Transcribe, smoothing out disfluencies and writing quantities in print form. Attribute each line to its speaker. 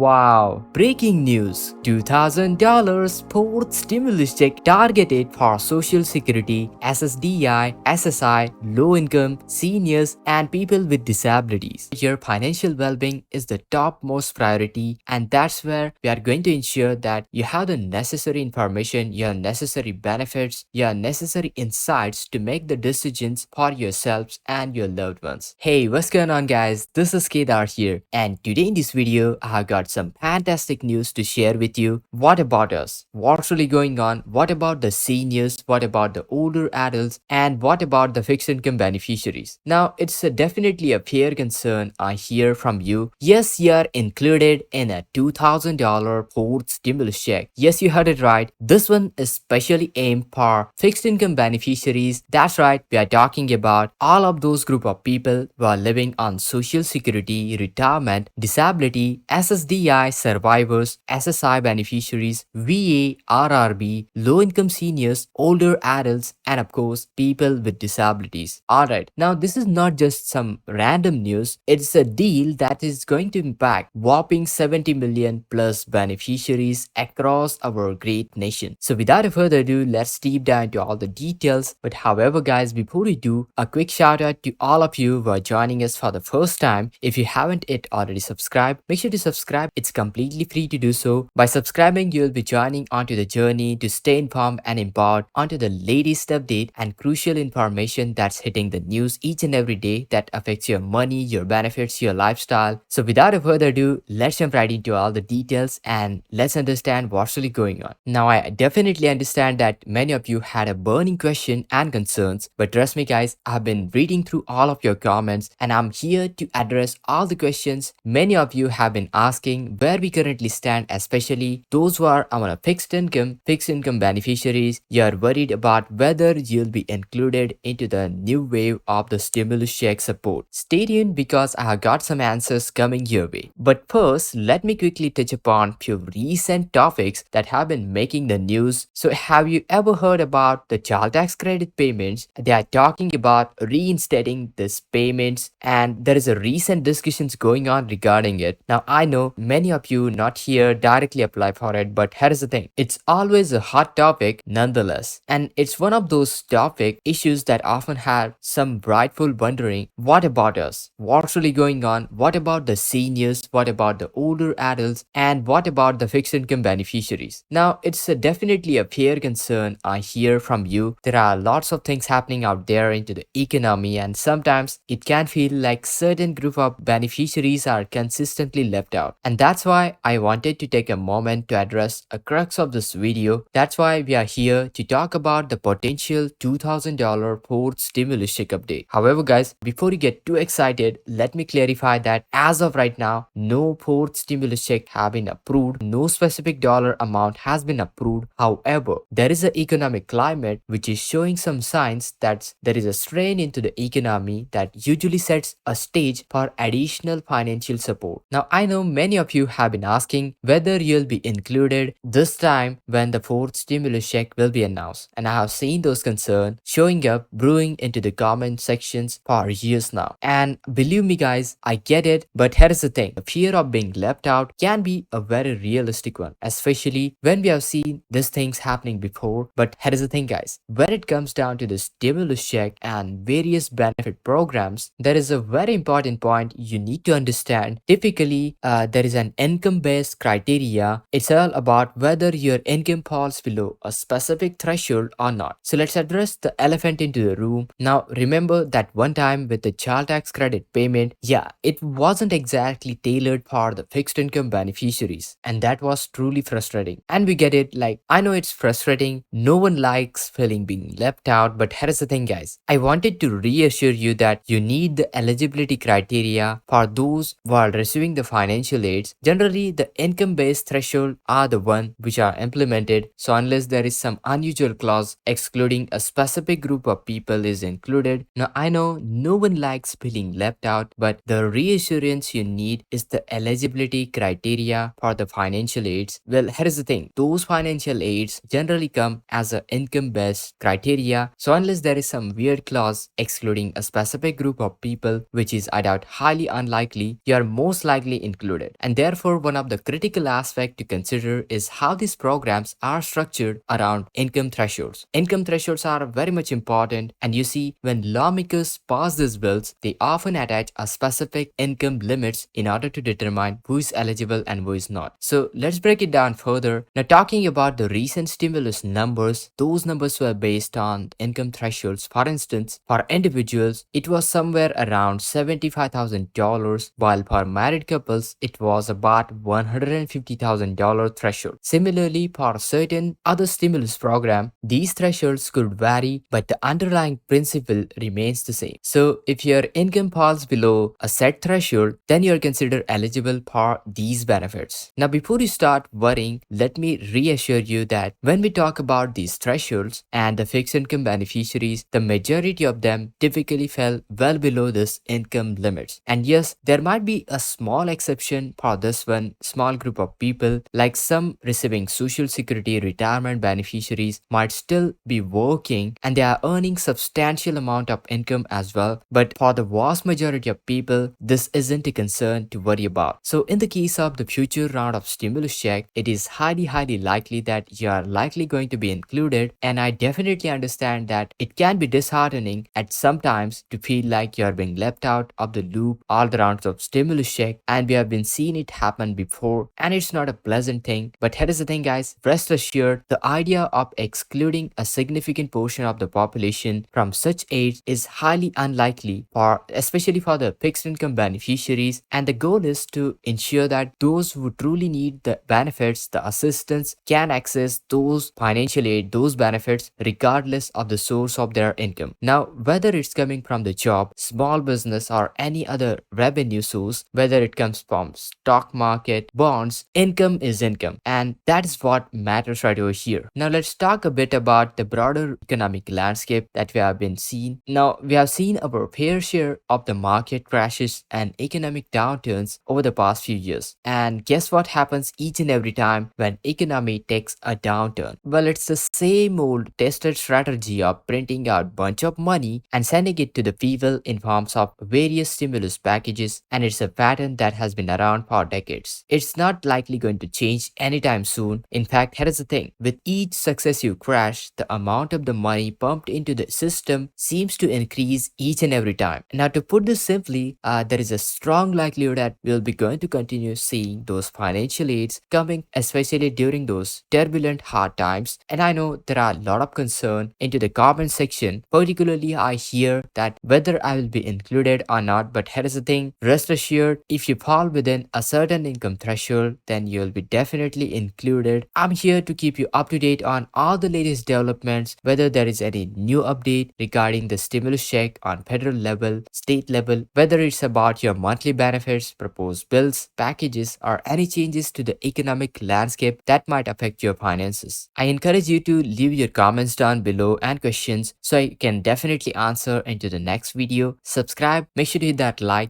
Speaker 1: Wow, breaking news. $2,000 fourth stimulus check targeted for Social Security, SSDI, SSI, low income, seniors, and people with disabilities. Your financial well being is the topmost priority, and that's where we are going to ensure that you have the necessary information, your necessary benefits, your necessary insights to make the decisions for yourselves and your loved ones. Hey, what's going on, guys? This is Kedar here, and today in this video, I have got some fantastic news to share with you. What about us? What's really going on? What about the seniors? What about the older adults? And what about the fixed income beneficiaries? Now, it's definitely a fair concern I hear from you. Yes, you are included in a $2,000 fourth stimulus check. Yes, you heard it right. This one is specially aimed for fixed income beneficiaries. That's right, we are talking about all of those group of people who are living on Social Security, retirement, disability, SSDI survivors, SSI beneficiaries, VA, RRB, low-income seniors, older adults, and of course, people with disabilities. Alright, now this is not just some random news, it's a deal that is going to impact whopping 70 million plus beneficiaries across our great nation. So without a further ado, let's deep dive into all the details. But however, guys, before we do, a quick shout out to all of you who are joining us for the first time. If you haven't yet already subscribed, make sure to subscribe. It's completely free to do so. By subscribing, you'll be joining onto the journey to stay informed and empowered onto the latest update and crucial information that's hitting the news each and every day that affects your money, your benefits, your lifestyle. So without a further ado, let's jump right into all the details and let's understand what's really going on. Now, I definitely understand that many of you had a burning question and concerns, but trust me, guys, I've been reading through all of your comments and I'm here to address all the questions many of you have been asking where we currently stand, especially those who are on a fixed income beneficiaries. You're worried about whether you'll be included into the new wave of the stimulus check support. Stay tuned because I have got some answers coming your way. But first, let me quickly touch upon few recent topics that have been making the news. So have you ever heard about the child tax credit payments? They are talking about reinstating these payments and there is a recent discussions going on regarding it. Now I know many of you not here directly apply for it, but here's the thing. It's always a hot topic nonetheless. And it's one of those topic issues that often have some rightful wondering, what about us? What's really going on? What about the seniors? What about the older adults? And what about the fixed income beneficiaries? Now, it's definitely a fair concern I hear from you. There are lots of things happening out there into the economy and sometimes it can feel like certain group of beneficiaries are consistently left out. And that's why I wanted to take a moment to address a crux of this video. That's why we are here to talk about the potential $2,000 fourth stimulus check update. However, guys, before you get too excited, let me clarify that as of right now, no fourth stimulus check have been approved. No specific dollar amount has been approved. However, there is an economic climate which is showing some signs that there is a strain into the economy that usually sets a stage for additional financial support. Now, I know many of you have been asking whether you'll be included this time when the fourth stimulus check will be announced. And I have seen those concerns showing up, brewing into the comment sections for years now. And believe me, guys, I get it, but here's the thing. The fear of being left out can be a very realistic one, especially when we have seen these things happening before. But here's the thing, guys. When it comes down to the stimulus check and various benefit programs, there is a very important point you need to understand. Typically, there is an income-based criteria. It's all about whether your income falls below a specific threshold or not. So let's address the elephant into the room. Now, remember that one time with the child tax credit payment, yeah, it wasn't exactly tailored for the fixed income beneficiaries. And that was truly frustrating. And we get it, like, I know it's frustrating. No one likes feeling being left out. But here's the thing, guys. I wanted to reassure you that you need the eligibility criteria for those who are receiving the financial aids. Generally, the income-based threshold are the one which are implemented. So unless there is some unusual clause excluding a specific group of people is included. Now, I know no one likes feeling left out, but the reassurance you need is the eligibility criteria for the financial aids. Well, here's the thing. Those financial aids generally come as an income-based criteria. So unless there is some weird clause excluding a specific group of people, which is I doubt highly unlikely, you are most likely included. And And therefore, one of the critical aspects to consider is how these programs are structured around income thresholds. Income thresholds are very much important, and you see, when lawmakers pass these bills, they often attach a specific income limits in order to determine who is eligible and who is not. So let's break it down further. Now, talking about the recent stimulus numbers, those numbers were based on income thresholds. For instance, for individuals, it was somewhere around $75,000, while for married couples, it was about $150,000 threshold. Similarly, for certain other stimulus program, these thresholds could vary, but the underlying principle remains the same. So if your income falls below a set threshold, then you're considered eligible for these benefits. Now, before you start worrying, let me reassure you that when we talk about these thresholds and the fixed income beneficiaries, the majority of them typically fell well below this income limits. And yes, there might be a small exception for this one small group of people, like some receiving social security retirement beneficiaries might still be working and they are earning substantial amount of income as well. But for the vast majority of people, this isn't a concern to worry about. So in the case of the future round of stimulus check, it is highly likely that you are likely going to be included, and I definitely understand that it can be disheartening at some times to feel like you are being left out of the loop all the rounds of stimulus check, and we have been seeing it happen before, and it's not a pleasant thing. But here is the thing, guys, rest assured, the idea of excluding a significant portion of the population from such aids is highly unlikely, for especially for the fixed income beneficiaries, and the goal is to ensure that those who truly need the benefits, the assistance, can access those financial aid, those benefits, regardless of the source of their income. Now, whether it's coming from the job, small business, or any other revenue source, whether it comes from stock market, bonds, income is income, and that is what matters right over here. Now, let's talk a bit about the broader economic landscape that we have been seeing. Now, we have seen our fair share of the market crashes and economic downturns over the past few years. And guess what happens each and every time when economy takes a downturn? Well, it's the same old tested strategy of printing out bunch of money and sending it to the people in forms of various stimulus packages, and it's a pattern that has been around for decades. It's not likely going to change anytime soon. In fact, here is the thing, with each successive crash, the amount of the money pumped into the system seems to increase each and every time. Now, to put this simply, there is a strong likelihood that we'll be going to continue seeing those financial aids coming, especially during those turbulent hard times. And I know there are a lot of concern into the comment section. Particularly, I hear that whether I will be included or not. But here is the thing, rest assured, if you fall within a certain income threshold, then you'll be definitely included. I'm here to keep you up to date on all the latest developments, whether there is any new update regarding the stimulus check on federal level, state level, whether it's about your monthly benefits, proposed bills, packages, or any changes to the economic landscape that might affect your finances. I encourage you to leave your comments down below and questions so I can definitely answer into the next video. Subscribe, make sure to hit that like